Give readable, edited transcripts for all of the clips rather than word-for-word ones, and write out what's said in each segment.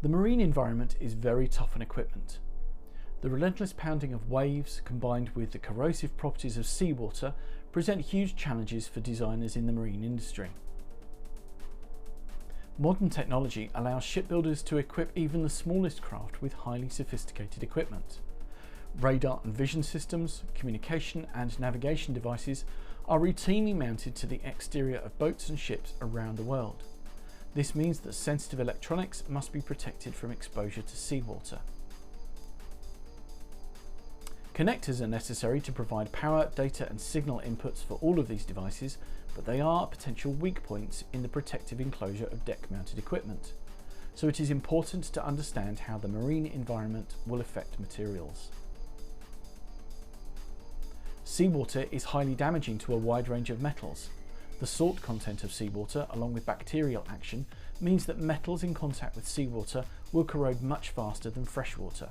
The marine environment is very tough on equipment. The relentless pounding of waves combined with the corrosive properties of seawater present huge challenges for designers in the marine industry. Modern technology allows shipbuilders to equip even the smallest craft with highly sophisticated equipment. Radar and vision systems, communication and navigation devices are routinely mounted to the exterior of boats and ships around the world. This means that sensitive electronics must be protected from exposure to seawater. Connectors are necessary to provide power, data and signal inputs for all of these devices, but they are potential weak points in the protective enclosure of deck-mounted equipment. So it is important to understand how the marine environment will affect materials. Seawater is highly damaging to a wide range of metals. The salt content of seawater, along with bacterial action, means that metals in contact with seawater will corrode much faster than freshwater.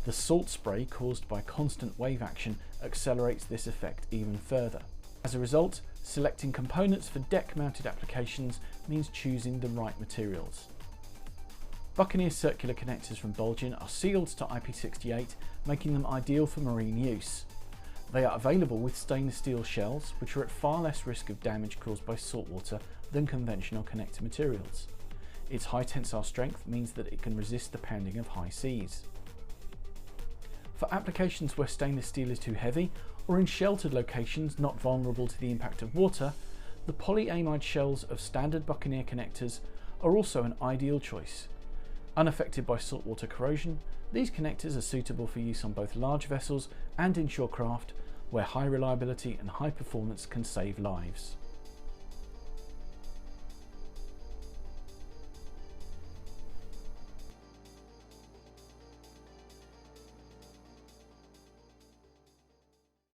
The salt spray caused by constant wave action accelerates this effect even further. As a result, selecting components for deck-mounted applications means choosing the right materials. Buccaneer circular connectors from Bulgin are sealed to IP68, making them ideal for marine use. They are available with stainless steel shells, which are at far less risk of damage caused by saltwater than conventional connector materials. Its high tensile strength means that it can resist the pounding of high seas. For applications where stainless steel is too heavy, or in sheltered locations not vulnerable to the impact of water, the polyamide shells of standard Buccaneer connectors are also an ideal choice. Unaffected by saltwater corrosion, these connectors are suitable for use on both large vessels and inshore craft, where high reliability and high performance can save lives.